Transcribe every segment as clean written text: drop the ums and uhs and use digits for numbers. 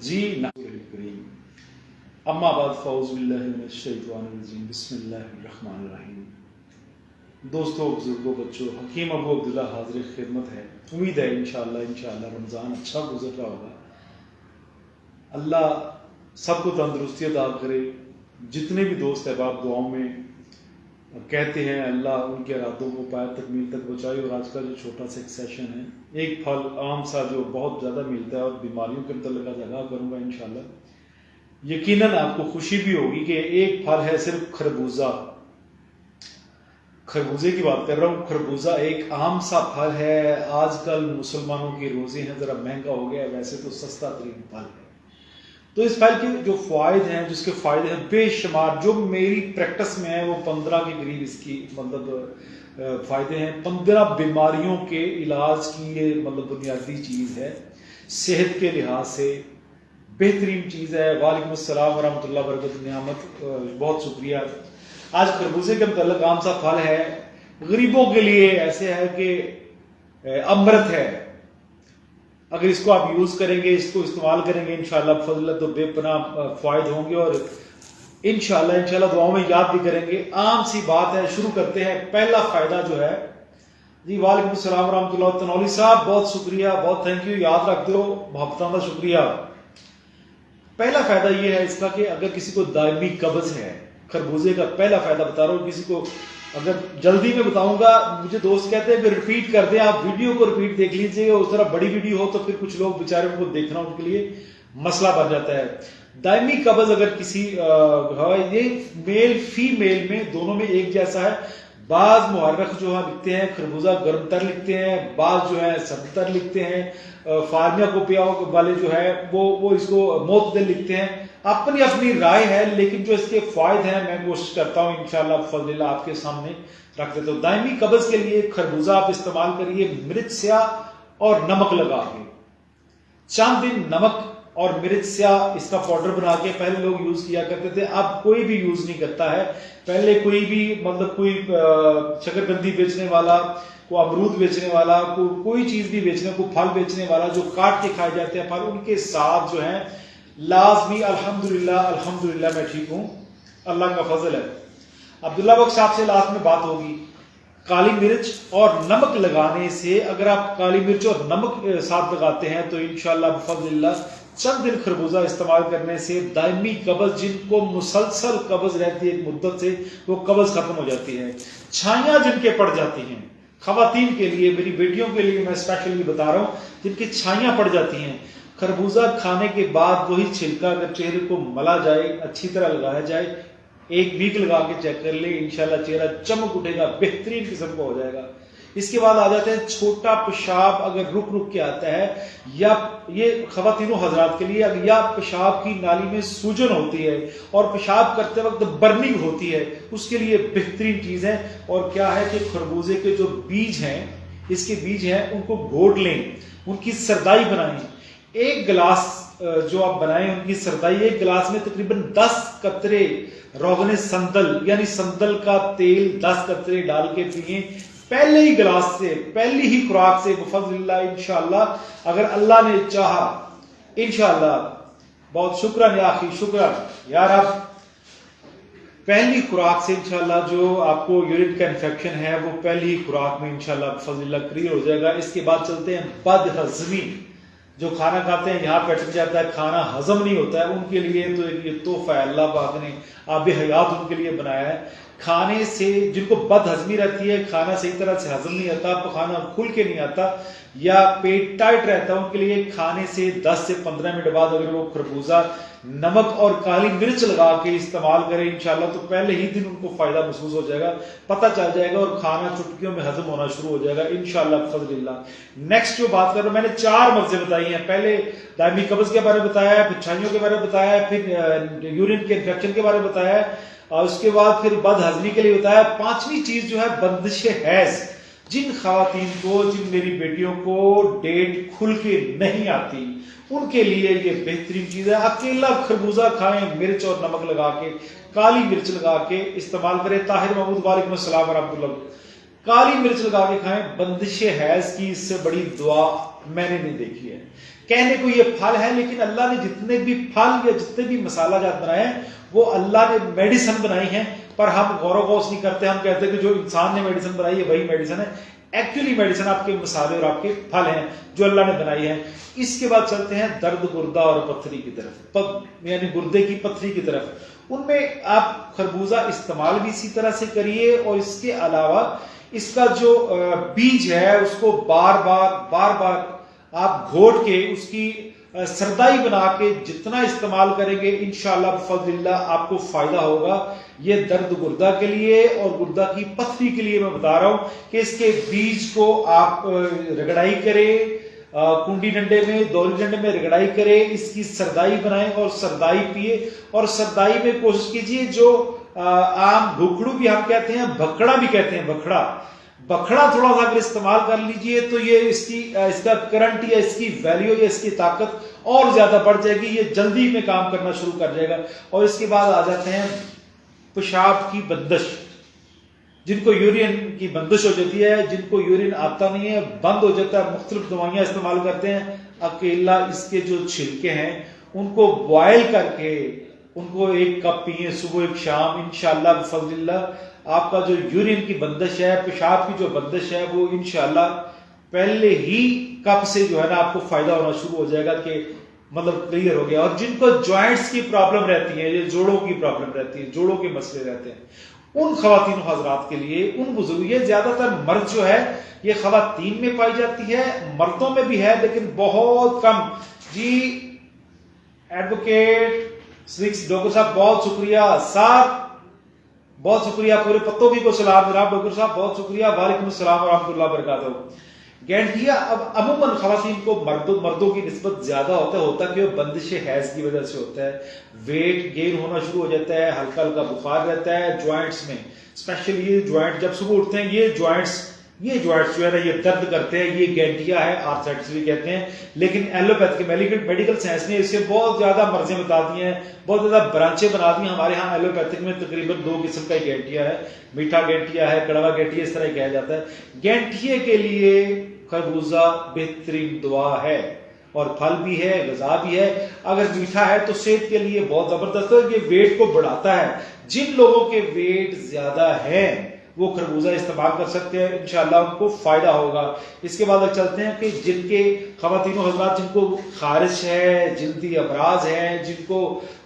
जी करीम अम्मा बाद फ़ौज़ु बिल्लाहि मिनश शैतानिर रजीम बिस्मिल्लाहिर्रहमानिर्रहीम। दोस्तों, बुजुर्गों, बच्चों, हकीम अबू अब्दुल्ला हाजिर खिदमत है। उम्मीद है इंशाअल्लाह रमज़ान अच्छा गुजर रहा होगा। अल्लाह सबको तंदुरुस्ती अता करे। जितने भी दोस्त अहबाब दुआओं में कहते हैं, अल्लाह उनके इरादों को पाया तकमील तक पहुँचाए। और आज का जो छोटा सा एक सेशन है, एक फल आम सा जो बहुत ज़्यादा मिलता है और बीमारियों के अंदर लगा करूँगा इंशाल्लाह। यकीनन आपको खुशी भी होगी कि एक फल है सिर्फ खरबूजा। खरबूजे की बात कर रहा हूँ। खरबूजा एक आम सा फल है। आजकल मुसलमानों के रोजे हैं, ज़रा महंगा हो गया, वैसे तो सस्ता तरीन फल है। तो इस फल के जो फ़ायदे हैं, जिसके फ़ायदे हैं बेशुमार, जो मेरी प्रैक्टिस में है वो 15 के करीब इसकी फ़ायदे हैं। 15 बीमारियों के इलाज की ये बुनियादी चीज़ है। सेहत के लिहाज से बेहतरीन चीज़ है। वालेकुम अस्सलाम वरहमतुल्लाहि वबरकातुहू। नियामत, बहुत शुक्रिया। आज खरबूजे के मतलब आम सा फल है, गरीबों के लिए ऐसे है कि अमृत है। अगर इसको आप यूज करेंगे, इसको इस्तेमाल करेंगे, इंशाल्लाह फजल तो बेपनाह फायदे होंगे और इंशाल्लाह दुआओं में याद भी करेंगे। आम सी बात है, शुरू करते हैं। पहला फायदा जो है जी, वालेकुम अस्सलाम रहमतुल्लाह। तनौली साहब बहुत शुक्रिया, बहुत थैंक यू, याद रख दो, मोहब्बतां का शुक्रिया। पहला फायदा ये है इसका कि अगर किसी को दायमी कब्ज है, खरबूजे का पहला फायदा बता रहा हूँ। किसी को अगर जल्दी में बताऊंगा, मुझे दोस्त कहते हैं कि रिपीट कर दें, आप वीडियो को रिपीट देख लीजिए। उस तरह बड़ी वीडियो हो तो फिर कुछ लोग बेचारे को देखना उनके लिए मसला बन जाता है। दायमी कब्ज अगर किसी ये मेल फीमेल में दोनों में एक जैसा है। बाज मुहर्रख जो है लिखते हैं खरबूजा गर्म तर लिखते हैं, बाज जो है सर्द तर लिखते हैं। फार्मिया कोपिया वाले जो है वो इसको मोतदिल लिखते हैं। अपनी अपनी राय है, लेकिन जो इसके फायदे हैं मैं कोशिश करता हूँ इंशाल्लाह फज़लिल्लाह आपके सामने रख देता हूँ। दायमी कब्ज के लिए खरबूजा आप इस्तेमाल करिए मिर्च स्याह और नमक लगा के। चंद दिन नमक और मिर्च स्याह इसका पाउडर बना के पहले लोग यूज किया करते थे, अब कोई भी यूज नहीं करता है। पहले कोई भी कोई शकरकंदी बेचने वाला, को अमरूद बेचने वाला, कोई चीज भी बेचने, को फल बेचने वाला जो काट के खाए जाते हैं फल, उनके साथ जो है लाजमी अल्हम्दुलिल्लाह मैं ठीक हूं, अल्लाह का फजल है। अब्दुल्ला बख्श साहब से लास्ट में बात होगी। काली मिर्च और नमक लगाने से, अगर आप काली मिर्च और नमक साथ लगाते हैं तो इंशाल्लाह फज़लिल्लाह चंद दिन खरबूजा इस्तेमाल करने से दायमी कब्ज, जिनको मुसलसल कब्ज रहती है एक मुद्दत से, वो कब्ज खत्म हो जाती है। छाइयां जिनके पड़ जाती हैं, खवातीन के लिए, मेरी बेटियों के लिए मैं स्पेशली बता रहा हूँ, जिनकी छाइयां पड़ जाती हैं, खरबूजा खाने के बाद वही छिलका अगर चेहरे को मला जाए, अच्छी तरह लगाया जाए, एक वीक लगा के चेक कर ले, इंशाल्लाह चेहरा चमक उठेगा, बेहतरीन किस्म का हो जाएगा। इसके बाद आ जाते हैं छोटा पेशाब अगर रुक रुक के आता है, या ये खवातीनों हजरात के लिए, या पेशाब की नाली में सूजन होती है और पेशाब करते वक्त बर्निंग होती है, उसके लिए बेहतरीन चीज है। और क्या है कि खरबूजे के जो बीज हैं, इसके बीज हैं, उनको घोट लें, उनकी सरदाई बनाएं। एक गिलास जो आप बनाएं उनकी सरदाई, एक गिलास में तकरीबन 10 कतरे रोगने संदल यानी संदल का तेल 10 कतरे डाल के पिए पहले ही गिलास से, पहली ही खुराक से बफज़लिल्लाह इंशाअल्लाह। अगर अल्लाह ने चाहा इंशाअल्लाह, बहुत शुक्रान या आखी, शुक्रान यार, आप पहली खुराक से इंशाल्लाह जो आपको यूरिन का इन्फेक्शन है वो पहली ही खुराक में इंशाल्लाह फज़लिल्लाह क्लियर हो जाएगा। इसके बाद चलते हैं बदहज़मी, जो खाना खाते हैं यहाँ पे अटक जाता है, खाना हजम नहीं होता है, उनके लिए तो ये तोहफा है, अल्लाह पाक ने आब हयात उनके लिए बनाया है। खाने से जिनको बदहजमी रहती है, खाना सही तरह से हजम नहीं आता, खाना खुल के नहीं आता, या पेट टाइट रहता है, उनके लिए खाने से 10 से 15 मिनट बाद अगर वो खरबूजा नमक और काली मिर्च लगा के इस्तेमाल करें इंशाल्लाह, तो पहले ही दिन उनको फायदा महसूस हो जाएगा, पता चल जाएगा और खाना चुटकियों में हजम होना शुरू हो जाएगा इंशाल्लाह फज़लिल्लाह। नेक्स्ट जो बात कर रहा हूं, मैंने 4 मर्ज़े बताई हैं। पहले दायमी कब्ज के बारे में बताया, फिर छाइयों के बारे में बताया, फिर यूरिन के इन्फेक्शन के बारे में बताया, और उसके बाद फिर बदहजमी के लिए बताया। 5वीं चीज जो है बंदिश हैज, जिन खवातीन को, जिन मेरी बेटियों को डेट खुल के नहीं आती, उनके लिए ये बेहतरीन चीज है। अकेला खरबूजा खाएं, मिर्च और नमक लगा के, काली मिर्च लगा के इस्तेमाल करें। ताहिर महमूद वालेकुम अस्सलाम वरहमतुल्लाह। काली मिर्च लगा के खाएं, बंदिश हैज की इससे बड़ी दुआ मैंने नहीं देखी है। کہنے کو یہ پھل ہے، لیکن اللہ نے جتنے بھی پھل یا جتنے بھی مسالہ جات بنائے ہیں وہ اللہ نے میڈیسن بنائی ہیں، پر ہم غور و خوض نہیں کرتے. ہم کہتے ہیں کہ جو انسان نے میڈیسن بنائی ہے وہی میڈیسن ہے. ایکچولی میڈیسن آپ کے مسالے اور آپ کے پھل ہیں جو اللہ نے بنائی ہیں. اس کے بعد چلتے ہیں درد گردہ اور پتھری کی طرف، یعنی گردے کی پتھری کی طرف. ان میں آپ خربوزہ استعمال بھی اسی طرح سے کریے، اور اس کے علاوہ اس کا جو بیج ہے اس کو بار بار آپ گھوٹ کے اس کی سردائی بنا کے جتنا استعمال کریں گے انشاءاللہ بفضل اللہ آپ کو فائدہ ہوگا. یہ درد گردہ کے لیے اور گردہ کی پتھری کے لیے میں بتا رہا ہوں کہ اس کے بیج کو آپ رگڑائی کریں، کنڈی ڈنڈے میں، دوری ڈنڈے میں رگڑائی کریں، اس کی سردائی بنائیں اور سردائی پیے. اور سردائی میں کوشش کیجیے جو عام بھوکڑو بھی ہم کہتے ہیں، بھکڑا بھی کہتے ہیں، بکھڑا تھوڑا سا اگر استعمال کر لیجئے تو یہ اس کا کرنٹ یا اس کی ویلیو یا اس کی طاقت اور زیادہ بڑھ جائے گی. یہ جلدی میں کام کرنا شروع کر جائے گا. اور اس کے بعد آ جاتے ہیں پیشاب کی بندش. جن کو یورین کی بندش ہو جاتی ہے، جن کو یورین آتا نہیں ہے، بند ہو جاتا ہے، مختلف دوائیاں استعمال کرتے ہیں. اکیلا اس کے جو چھلکے ہیں ان کو بوائل کر کے ان کو 1 کپ پیئیں صبح ایک شام، انشاءاللہ بفضل اللہ آپ کا جو یورین کی بندش ہے، پیشاب کی جو بندش ہے، وہ انشاءاللہ پہلے ہی کپ سے جو ہے نا آپ کو فائدہ ہونا شروع ہو جائے گا کہ مطلب کلیئر ہو گیا. اور جن کو جوائنٹس کی پرابلم رہتی ہے، یہ جوڑوں کی پرابلم رہتی ہے، جوڑوں کے مسئلے رہتے ہیں، ان خواتین و حضرات کے لیے، ان بزرگ، یہ زیادہ تر مرد جو ہے یہ خواتین میں پائی جاتی ہے، مردوں میں بھی ہے لیکن بہت کم. جی ایڈوکیٹ ڈاکٹر صاحب بہت شکریہ، صاحب بہت شکریہ، پورے پتوں بھی کو سلام جناب ڈاکٹر صاحب، بہت شکریہ. وعلیکم السلام ورحمۃ اللہ وبرکاتہ. گینٹھیا اب عموماً خواتین کو مردوں کی نسبت زیادہ ہوتا ہے کہ وہ بندش حیض کی وجہ سے ہوتا ہے، ویٹ گین ہونا شروع ہو جاتا ہے، ہلکا ہلکا بخار رہتا ہے جوائنٹس میں، اسپیشلی یہ جوائنٹ جب صبح اٹھتے ہیں یہ جوائنٹس جو ہے نا یہ درد کرتے ہیں. یہ گینٹھیا ہے، آرتھرائٹس بھی کہتے ہیں، لیکن ایلوپیتھ کے میڈیکل سائنس نے اسے بہت زیادہ مرضیں بتا دی ہیں، بہت زیادہ برانچیں بنا دی ہیں. ہمارے ہاں ایلوپیتھک میں تقریباً 2 قسم کا گینٹھیا ہے، میٹھا گینٹھیا ہے، کڑوا گینٹھیا، اس طرح کہا جاتا ہے. گینٹھیے کے لیے خربوزہ بہترین دوا ہے، اور پھل بھی ہے، غذا بھی ہے. اگر میٹھا ہے تو صحت کے لیے بہت زبردست ہے، یہ ویٹ کو بڑھاتا ہے. جن لوگوں کے ویٹ زیادہ ہیں وہ خربوزہ استعمال کر سکتے ہیں، انشاءاللہ ان کو فائدہ ہوگا. اس کے بعد چلتے ہیں کہ جن کے خواتین و حضرات جن کو خارش ہے، جلدی امراض ہیں، جن کو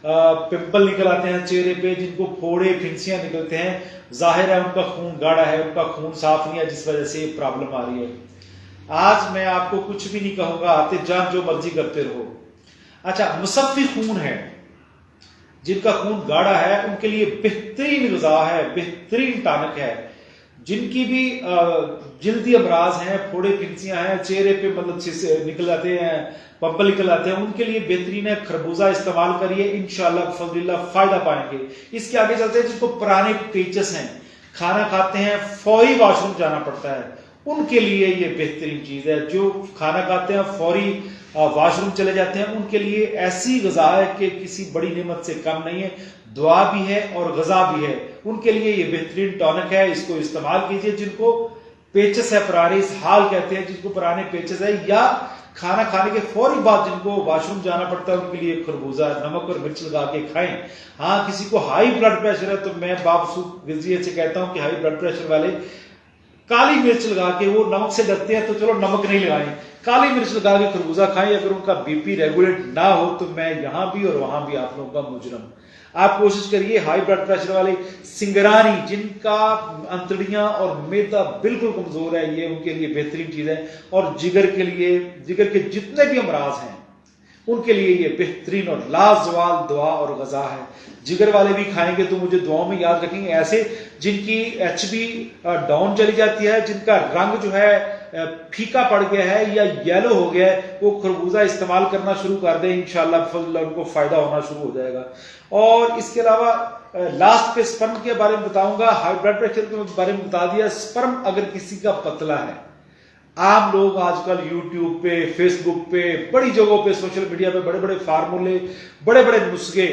پمپل نکل آتے ہیں چہرے پہ، جن کو پھوڑے پھنسیاں نکلتے ہیں، ظاہر ہے ان کا خون گاڑھا ہے، ان کا خون صاف نہیں ہے، جس وجہ سے یہ پرابلم آ رہی ہے. آج میں آپ کو کچھ بھی نہیں کہوں گا، آتے جان جو مرضی کرتے رہو. اچھا، مصفی خون ہے، جن کا خون گاڑھا ہے ان کے لیے بہترین غذا ہے، بہترین ٹانک ہے. جن کی بھی جلدی امراض ہیں، پھوڑے پھنسیاں ہیں، چہرے پہ مطلب نکل آتے ہیں، پمپل نکل آتے ہیں، ان کے لیے بہترین ہے. خربوزہ استعمال کریے، انشاءاللہ بفضل اللہ فائدہ پائیں گے. اس کے آگے چلتے ہیں جن کو پرانے پیچس ہیں، کھانا کھاتے ہیں فوری واش روم جانا پڑتا ہے، ان کے لیے یہ بہترین چیز ہے. جو کھانا کھاتے ہیں فوری واش روم چلے جاتے ہیں، ان کے لیے ایسی غذا ہے کہ کسی بڑی نعمت سے کم نہیں ہے، دعا بھی ہے اور غذا بھی ہے. ان کے لیے یہ بہترین ٹونک ہے، اس کو استعمال کیجئے. جن کو پیچس ہے پرانے، اس حال کہتے ہیں، جن کو پرانے پیچس ہے یا کھانا کھانے کے فوری بعد جن کو واش روم جانا پڑتا ہے، ان کے لیے خربوزہ نمک اور مرچ لگا کے کھائیں. ہاں کسی کو ہائی بلڈ پریشر ہے تو میں بابسوخ غذیت سے کہتا ہوں کہ ہائی بلڈ پریشر والے کالی مرچ لگا کے، وہ نمک سے ڈرتے ہیں تو چلو نمک نہیں لگائیں، کالی مرچ لگا کے خربوزہ کھائیں. اگر ان کا بی پی ریگولیٹ نہ ہو تو میں یہاں بھی اور وہاں بھی آپ لوگوں کا مجرم. آپ کوشش کریے ہائی بلڈ پریشر والے، سنگرانی جن کا انتڑیاں اور میدا بالکل کمزور ہے، یہ ان کے لیے بہترین چیز ہے. اور جگر کے لیے، جگر کے جتنے بھی امراض ہیں ان کے لیے یہ بہترین اور لازوال دعا اور غذا ہے. جگر والے بھی کھائیں گے تو مجھے دعاؤں میں یاد رکھیں گے. ایسے جن کی ایچ بی ڈاؤن چلی جاتی ہے، جن کا رنگ جو ہے پھیکا پڑ گیا ہے یا یلو ہو گیا ہے، وہ خربوزہ استعمال کرنا شروع کر دیں، انشاءاللہ بفضل اللہ ان کو فائدہ ہونا شروع ہو جائے گا. اور اس کے علاوہ لاسٹ پہ سپرم کے بارے میں بتاؤں گا. ہائی بلڈ پریشر کے بارے میں بتا دیا. سپرم اگر کسی کا پتلا ہے، عام لوگ آج کل یوٹیوب پہ، فیس بک پہ، بڑی جگہوں پہ، سوشل میڈیا پہ بڑے بڑے فارمولے، بڑے بڑے نسخے،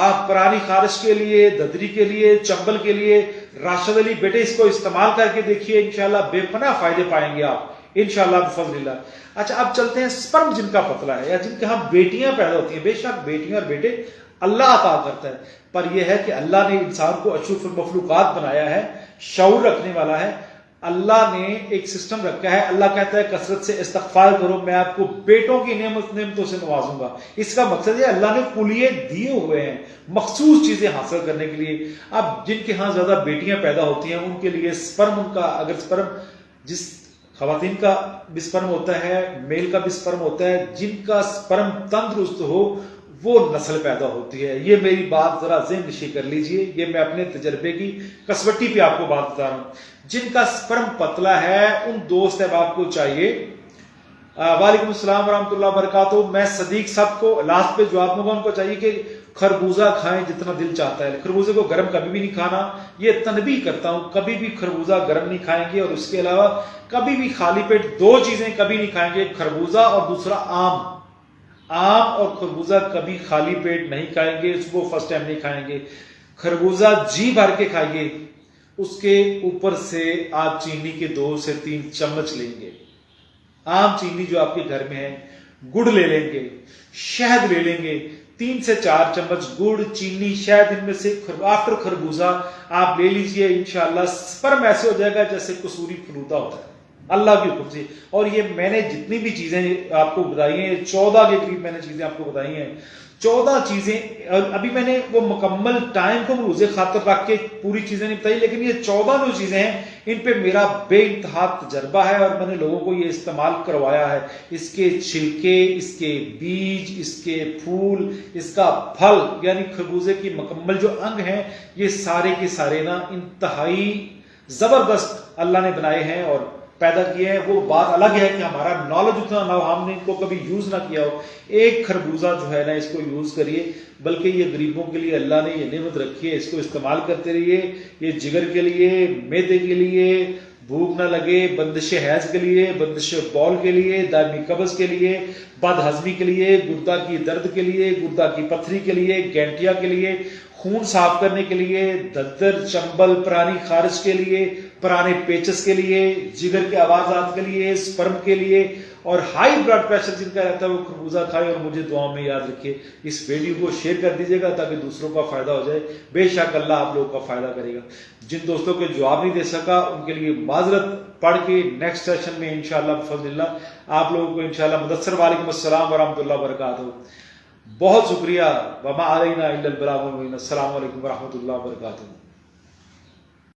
آپ پرانی خارش کے لیے، ددری کے لیے، چمبل کے لیے، راشد علی بیٹے اس کو استعمال کر کے دیکھیے، انشاءاللہ بے پناہ فائدے پائیں گے آپ. इंशाअल्लाह बिफज़लिल्लाह। अच्छा, अब चलते हैं स्पर्म जिनका पतला है या जिनके यहाँ बेटियां पैदा होती हैं। बेशक बेटियां और बेटे अल्लाह अता करता है, पर यह है कि अल्लाह ने इंसान को अशरफुल मखलूकात बनाया है, शऊर रखने वाला है। अल्लाह ने एक सिस्टम रखा है। अल्लाह कहता है कसरत से इस्तग़फ़ार करो, मैं आपको बेटों की नेमतों से नवाजूंगा। इसका मकसद है अल्लाह ने कुलिये दिए हुए हैं मखसूस चीजें हासिल करने के लिए। अब जिनके यहाँ ज्यादा बेटियां पैदा होती हैं उनके लिए स्पर्म, उनका अगर स्पर्म, जिस खवातीन का भी स्पर्म होता है, मेल का भी स्पर्म होता है, जिनका स्पर्म तंदुरुस्त हो वो नस्ल पैदा होती है। ये मेरी बात जरा ज़हन नशी कर लीजिए, ये मैं अपने तजर्बे की कसवट्टी पे आपको बात बता रहा हूं। जिनका स्पर्म पतला है उन दोस्त अहबाब को चाहिए। वालेकुम अस्सलाम वरहमतुल्लाहि वबरकातुहू। मैं सदीक साहब को लास्ट पे जवाब दूंगा। उनको चाहिए कि खरबूजा खाएं जितना दिल चाहता है, खरबूजे को गर्म कभी भी नहीं खाना। ये तनबीह करता हूं, कभी भी खरबूजा गर्म नहीं खाएंगे। और उसके अलावा कभी भी खाली पेट दो चीजें कभी नहीं खाएंगे, खरबूजा और दूसरा आम। आम और खरबूजा कभी खाली पेट नहीं खाएंगे, सुबह फर्स्ट टाइम नहीं खाएंगे। खरबूजा जी भर के खाइए, उसके ऊपर से आप चीनी के 2 से 3 चम्मच लेंगे। आम चीनी जो आपके घर में है, गुड़ ले लेंगे, शहद ले लेंगे, 3 से 4 चम्मच गुड़, चीनी, शहद, इनमें से आफ्टर खरबूजा आप ले लीजिए। इंशाअल्लाह स्पर्म ऐसे हो जाएगा जैसे कसूरी फलूदा होता है, अल्लाह के हुक्म से। और ये मैंने जितनी भी चीजें आपको बताई हैं, 14 के करीब मैंने चीजें आपको बताई हैं, 14 चीजें। अभी मैंने वो मुकम्मल टाइम को मुझे खातर रख के पूरी चीजें नहीं बताई, लेकिन ये 14 जो चीजें हैं इन पे मेरा बेइंतहा तजर्बा है और मैंने लोगों को ये इस्तेमाल करवाया है। इसके छिलके, इसके बीज, इसके फूल, इसका फल, यानी खरबूजे की मुकम्मल जो अंग हैं, ये सारे के सारे ना इंतहाई जबरदस्त अल्लाह ने बनाए हैं और पैदा किए हैं। वो बात अलग है कि हमारा नॉलेज उतना ना हो, हमने इनको कभी यूज ना किया हो। एक खरबूजा जो है ना, इसको यूज करिए, बल्कि ये गरीबों के लिए अल्लाह ने ये नेमत रखी है, इसको इस्तेमाल करते रहिए। ये जिगर के लिए, मैदे के लिए, भूख ना लगे, बंदिश हैज के लिए, बंदिश बौल के लिए, दायमी कब्ज के लिए, बदहजमी के लिए, गुर्दा की दर्द के लिए, गुर्दा की पथरी के लिए, गैंटिया के लिए, खून साफ करने के लिए, दद्दर, चंबल, पुरानी खारिश के लिए, पुराने पेचस के लिए, जिगर के आवाजात के लिए, स्पर्म के लिए, और हाई ब्लड प्रेशर जिनका रहता है वो खरबूजा खाए। और मुझे दुआ में याद रखिए, इस वीडियो को शेयर कर दीजिएगा ताकि दूसरों का फायदा हो जाए। बेशक अल्लाह आप लोगों का फायदा करेगा। जिन दोस्तों के जवाब नहीं दे सका उनके लिए माजरत पढ़ के नेक्स्ट सेशन में इंशाअल्लाह बिफज़लिल्लाह आप लोगों को इंशाअल्लाह मुदस्सर। वालेकुम अस्सलाम वरहमतुल्लाहि वबरकातुहू। बहुत शुक्रिया। वमा अलैना इल्लल बलागुल मुबीन। अस्सलामु अलैकुम वरहमतुल्लाहि वबरकातुहू।